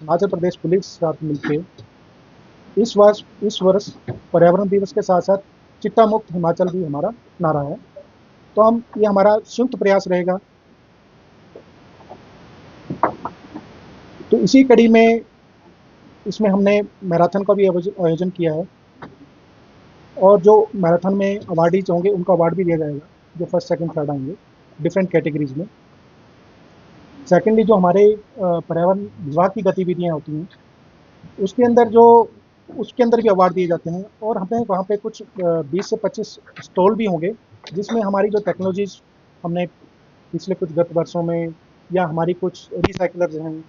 Himachal Pradesh police के साथ मिलकर इस वर्ष पर्यावरण दिवस के साथ साथ चिट्टा मुक्त हिमाचल भी हमारा नारा है। तो हम ये हमारा संयुक्त प्रयास रहेगा। तो इसी कड़ी में इसमें हमने मैराथन का भी आयोजन किया है, और जो मैराथन में अवार्डीज होंगे उनको अवार्ड भी दिया जाएगा, जो फर्स्ट सेकंड थर्ड आएंगे डिफरेंट कैटेगरीज में। सेकेंडली, जो हमारे पर्यावरण विभाग की गतिविधियाँ होती हैं उसके अंदर भी अवार्ड दिए जाते हैं, और हमें वहाँ पे कुछ 20 से 25 स्टॉल भी होंगे, जिसमें हमारी जो टेक्नोलॉजीज हमने पिछले कुछ गत वर्षों में, या हमारी कुछ रिसाइकलर्स हैं,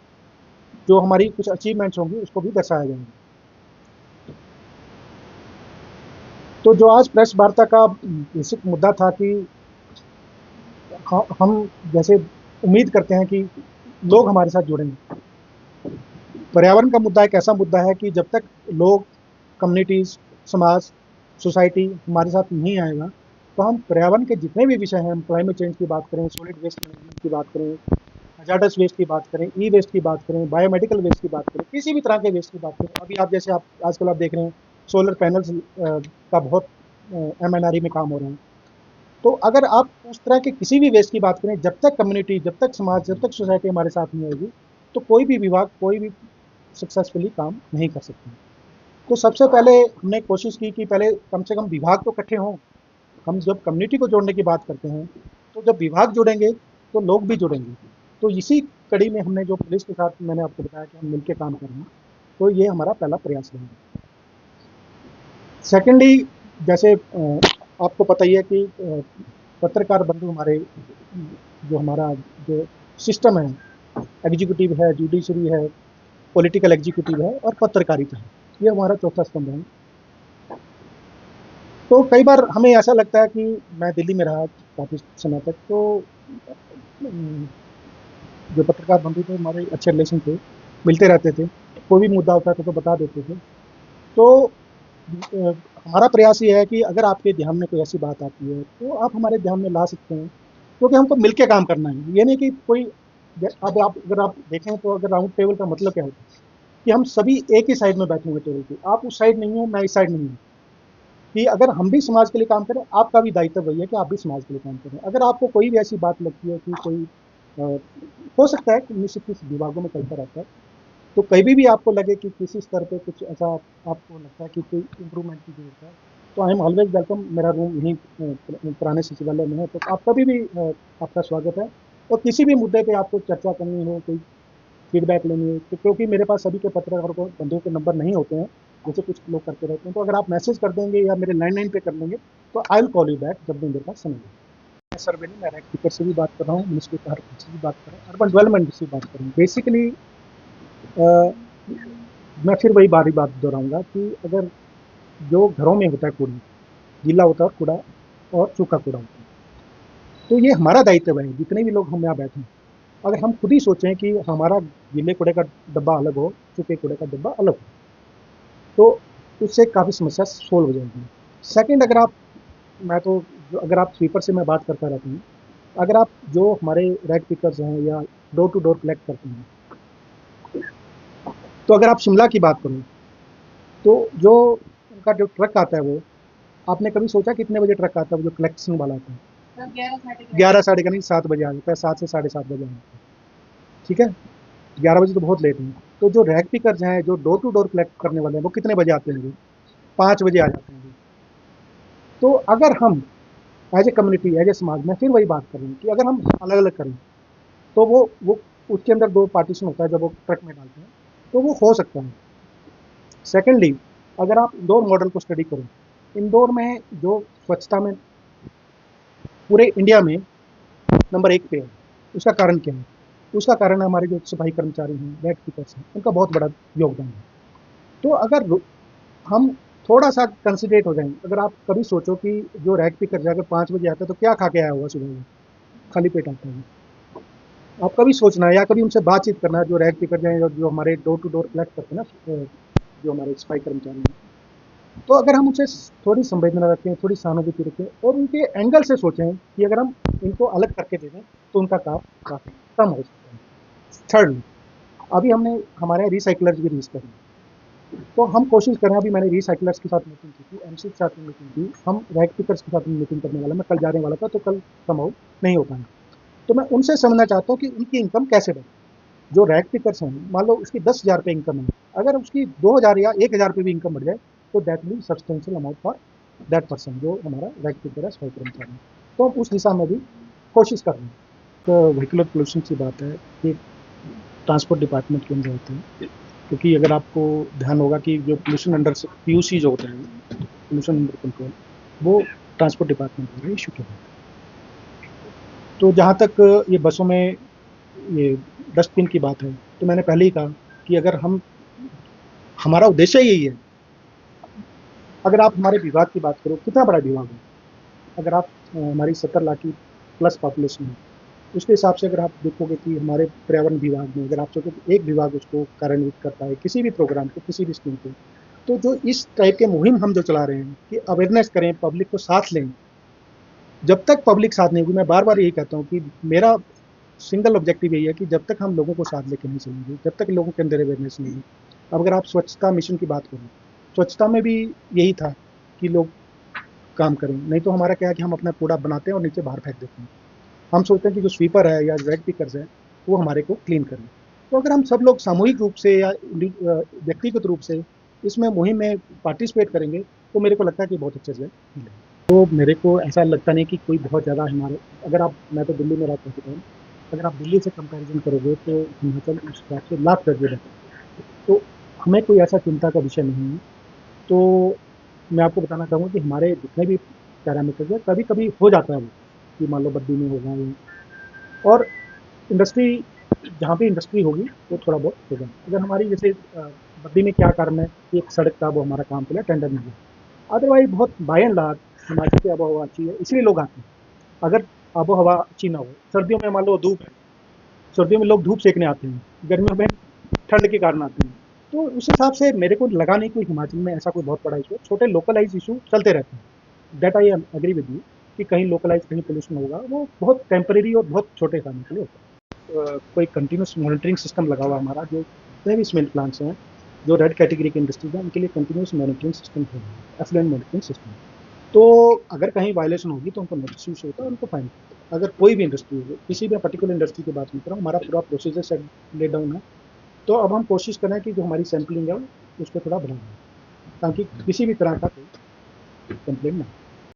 जो हमारी कुछ अचीवमेंट्स होंगी उसको भी दर्शाया जाएगा। तो जो आज प्रेस वार्ता का बेसिक मुद्दा था कि हम जैसे उम्मीद करते हैं कि लोग हमारे साथ जुड़ेंगे। पर्यावरण का मुद्दा एक ऐसा मुद्दा है कि जब तक लोग, कम्युनिटीज़, समाज, सोसाइटी हमारे साथ नहीं आएगा, तो हम पर्यावरण के जितने भी विषय हैं, हम क्लाइमेट चेंज की बात करें, सॉलिड वेस्ट मैनेजमेंट की बात करें, हजार्डस वेस्ट की बात करें, ई वेस्ट की बात करें, बायोमेडिकल वेस्ट की बात करें, किसी भी तरह के वेस्ट की बात करें। अभी आप जैसे आप आजकल आप देख रहे हैं सोलर पैनल्स का बहुत एमएनआरई में काम हो रहा है। तो अगर आप उस तरह के किसी भी वेस्ट की बात करें, जब तक कम्युनिटी, जब तक समाज, जब तक सोसाइटी हमारे साथ नहीं आएगी, तो कोई भी विभाग, कोई भी सक्सेसफुली काम नहीं कर सकते। तो सबसे पहले हमने कोशिश की कि पहले कम से कम विभाग तो इकट्ठे हों। हम जब कम्युनिटी को जोड़ने की बात करते हैं, तो जब विभाग जुड़ेंगे तो लोग भी जुड़ेंगे। तो इसी कड़ी में हमने जो पुलिस के साथ मैंने आपको बताया कि हम मिलकर काम कर रहे हैं, तो ये हमारा पहला प्रयास रहेगा। सेकेंडली, जैसे आपको पता ही है कि पत्रकार बंधु हमारे, जो हमारा जो सिस्टम है, एग्जीक्यूटिव है, जुडिशरी है, पॉलिटिकल एग्जीक्यूटिव है, और पत्रकारिता है, ये हमारा चौथा स्तंभ है। तो कई बार हमें ऐसा लगता है कि मैं दिल्ली में रहा काफ़ी समय तक, तो जो पत्रकार बंधु थे हमारे अच्छे रिलेशन थे, मिलते रहते थे, कोई भी मुद्दा होता था तो बता देते थे। तो हमारा प्रयास ये है कि अगर आपके ध्यान में कोई ऐसी बात आती है तो आप हमारे ध्यान में ला सकते हैं, क्योंकि हमको मिलके काम करना है। ये नहीं कि कोई, अब आप अगर आप देखें तो अगर राउंड टेबल का मतलब क्या होता है कि हम सभी एक ही साइड में बैठे हुए टेबल पे, आप उस साइड नहीं हो, मैं इस साइड नहीं हूँ। कि अगर हम भी समाज के लिए काम करें, आपका भी दायित्व वही है कि आप भी समाज के लिए काम करें। अगर आपको कोई भी ऐसी बात लगती है कि कोई हो सकता है कि निश्चित किसी विभागों में चलता रहता है, तो कभी भी आपको लगे कि किसी स्तर पे कुछ ऐसा आपको लगता है कि कोई इम्प्रूवमेंट की जरूरत है, तो आई एम ऑलवेज वेलकम। मेरा रूम यहीं पुराने सचिवालय में है, तो आप कभी भी आपका स्वागत है। और किसी भी मुद्दे पे आपको चर्चा करनी हो, कोई फीडबैक लेनी है, तो क्योंकि मेरे पास सभी के पत्रकारों को बंधुओं के नंबर नहीं होते हैं, जैसे कुछ लोग करते रहते हैं, तो अगर आप मैसेज कर देंगे या मेरे लैंडलाइन पे कर देंगे, तो I will call you back जब भी मेरे पास समय है। सर, मैं रैक टिकर से भी बात कर रहा हूँ, मिनिस्ट्री का से भी बात कर रहा हूँ, अर्बन डेवलपमेंट से भी बात कर रहा हूँ। बेसिकली मैं फिर वही बारी बात दोहराऊंगा कि अगर जो घरों में होता है कूड़ा, गीला होता है और कूड़ा, और सूखा कूड़ा होता है, तो ये हमारा दायित्व है, जितने भी लोग हम यहाँ बैठे हैं, अगर हम खुद ही सोचें कि हमारा गीले कूड़े का डब्बा अलग हो, सूखे कूड़े का डब्बा अलग हो, तो उससे काफ़ी समस्या सोल्व हो जाएगी। सेकंड, मैं तो अगर आप स्वीपर से मैं बात करता रहता हूँ, अगर आप जो हमारे रेड पिकर्स हैं या डोर टू डोर कलेक्ट करते हैं, तो अगर आप शिमला की बात करें, तो जो उनका जो ट्रक आता है, वो आपने कभी सोचा कितने बजे ट्रक आता है, वो जो कलेक्शन वाला आता है? 11 साढ़े का नहीं, 7 बजे आ जाता है, 7 से 7:30 बजे आ जाता है। ठीक है, 11 बजे तो बहुत लेट है। तो जो रैक पिकर्स हैं, जो डोर टू डोर कलेक्ट करने वाले हैं, वो कितने बजे आते हैं? 5 बजे आ जाते हैं। तो अगर हम as a community, as a समाज में, फिर वही बात करें कि अगर हम अलग अलग करें, तो वो उसके अंदर 2 पार्टीशन होता है जब वो ट्रक में डालते हैं, तो वो हो सकता है। सेकेंडली, अगर आप इंदौर मॉडल को स्टडी करें, इंदौर में जो स्वच्छता में पूरे इंडिया में नंबर 1 पे है, उसका कारण क्या है? उसका कारण है हमारे जो सफाई कर्मचारी हैं, रैक पिकर्स हैं, उनका बहुत बड़ा योगदान है। तो अगर हम थोड़ा सा कंसिडरेट हो जाएं, अगर आप कभी सोचो कि जो रैक पिकर जाकर 5 बजे आता है, तो क्या खा के आया होगा सुबह में, खाली पेट आता है। आप कभी सोचना है या कभी उनसे बातचीत करना है, जो रैक पिकर जाए, जो हमारे डोर टू डोर कलेक्ट करते हैं ना, जो हमारे सफाई कर्मचारी हैं, तो अगर हम उनसे थोड़ी संवेदना रखें, थोड़ी सहानुभूति रखें, और उनके एंगल से सोचें कि अगर हम इनको अलग करके दे दें, तो उनका काम काफ़ी कम हो सकता है। थर्ड, अभी हमने हमारे रिसाइकलर्स भी रिलीज करें, तो हम कोशिश कर रहे हैं। अभी मैंने रिसाइकलर्स के साथ मीटिंग की थी, एमसी के साथ मीटिंग की, हम रैग पिकर्स के साथ मीटिंग करने वाला, मैं कल जाने वाला था, तो कल संभव नहीं हो पाएगा। तो मैं उनसे समझना चाहता हूँ कि उनकी इनकम कैसे बढ़े। जो रैग पिकर्स हैं, मान लो उसकी 10,000 रुपये इनकम है, अगर उसकी 2,000 या 1,000 रुपये भी इनकम बढ़ जाए, तो that will substantial amount for that person, जो हमारा रैग पिकर है, सफाई कर्मचारी। तो हम उस दिशा में भी कोशिश कर रहे हैं। तो व्हीकुलर पोल्यूशन की बात है, ये ट्रांसपोर्ट डिपार्टमेंट के अंदर होते हैं, क्योंकि अगर आपको ध्यान होगा कि जो पोल्यूशन अंडर पीयूसी जो होता है, पोल्यूशन अंडर कंट्रोल, वो ट्रांसपोर्ट डिपार्टमेंट द्वारा इशू किया जाता है। तो जहाँ तक ये बसों में ये डस्टबिन की बात है, तो मैंने पहले ही कहा कि अगर हम, हमारा उद्देश्य यही है। अगर आप हमारे विभाग की बात करो, कितना बड़ा विभाग है, अगर आप हमारी 70 लाख की प्लस पॉपुलेशन है, उसके हिसाब से अगर आप देखोगे कि हमारे पर्यावरण विभाग में, अगर आप सोचो कि एक विभाग उसको कार्यान्वित करता है किसी भी प्रोग्राम को, किसी भी स्कीम को, तो जो इस टाइप के मुहिम हम जो चला रहे हैं कि अवेयरनेस करें, पब्लिक को साथ लें, जब तक पब्लिक साथ नहीं होगी, मैं बार बार यही कहता हूँ कि मेरा सिंगल ऑब्जेक्टिव यही है कि जब तक हम लोगों को साथ लेकर नहीं चलेंगे, जब तक लोगों के अंदर अवेयरनेस नहीं है। अब अगर आप स्वच्छता मिशन की बात करें, स्वच्छता में भी यही था कि लोग काम करें, नहीं तो हमारा क्या है कि हम अपना कूड़ा बनाते हैं और नीचे बाहर फेंक देते हैं। हम सोचते हैं कि जो स्वीपर है या रैग पिकर्स है, वो हमारे को क्लीन करें। तो अगर हम सब लोग सामूहिक रूप से या व्यक्तिगत रूप से इसमें मुहिम में पार्टिसिपेट करेंगे, तो मेरे को लगता है कि बहुत अच्छे से मिलेगा। तो मेरे को ऐसा लगता नहीं कि कोई बहुत ज़्यादा हमारे, अगर आप, मैं तो दिल्ली में रह चुका हूँ, अगर आप दिल्ली से कंपैरिजन करोगे तो हिमाचल उस हिसाब से लाख दर्जे रहता है। तो हमें कोई ऐसा चिंता का विषय नहीं है। तो मैं आपको बताना चाहूँगा कि हमारे जितने भी पैरामीटर्स हैं, कभी कभी हो जाता है वो, कि मान लो बद्दी में होगा ये, और इंडस्ट्री, जहाँ पे इंडस्ट्री होगी वो थोड़ा बहुत होगा। अगर हमारी जैसे बद्दी में क्या कारण है कि एक सड़क का वो हमारा काम के लिए टेंडर नहीं है, अदरवाइज बहुत बाय एंड लार्ज हिमाचल की आबो हवा अच्छी है, इसलिए लोग आते हैं। अगर आबो हवा अच्छी ना हो, सर्दियों में मान लो धूप है, सर्दियों में लोग धूप सेकने आते हैं, गर्मियों में ठंड के कारण आते हैं। तो उस हिसाब से मेरे को लगा नहीं कोई हिमाचल में ऐसा कोई बहुत बड़ा इशू है, छोटे लोकलाइज इशू चलते रहते हैं। That I agree with you कि कहीं लोकलाइज, कहीं पोल्यूशन होगा, वो बहुत टेम्परेरी और बहुत छोटे समय के लिए होता है। कोई कंटिन्यूस मॉनिटरिंग सिस्टम लगा हुआ है हमारा, जो जितने भी सीमेंट प्लांट्स हैं, जो रेड कैटेगरी की इंडस्ट्रीज हैं, उनके लिए कंटिन्यूस मॉनिटरिंग सिस्टम है, एफ्लुएंट मॉनिटरिंग सिस्टम। तो अगर कहीं वायलेशन होगी तो उनको नोटिस इशू होता है, उनको फाइन। अगर कोई भी इंडस्ट्री होगी, किसी भी पर्टिकुलर इंडस्ट्री की बात नहीं कर रहा हूँ, हमारा पूरा प्रोसीजर सेट लेट डाउन है। तो अब हम कोशिश कर रहे हैं कि जो हमारी सैम्पलिंग है उसको थोड़ा बढ़ाएं, ताकि किसी भी तरह का कोई कंप्लेंट ना हो।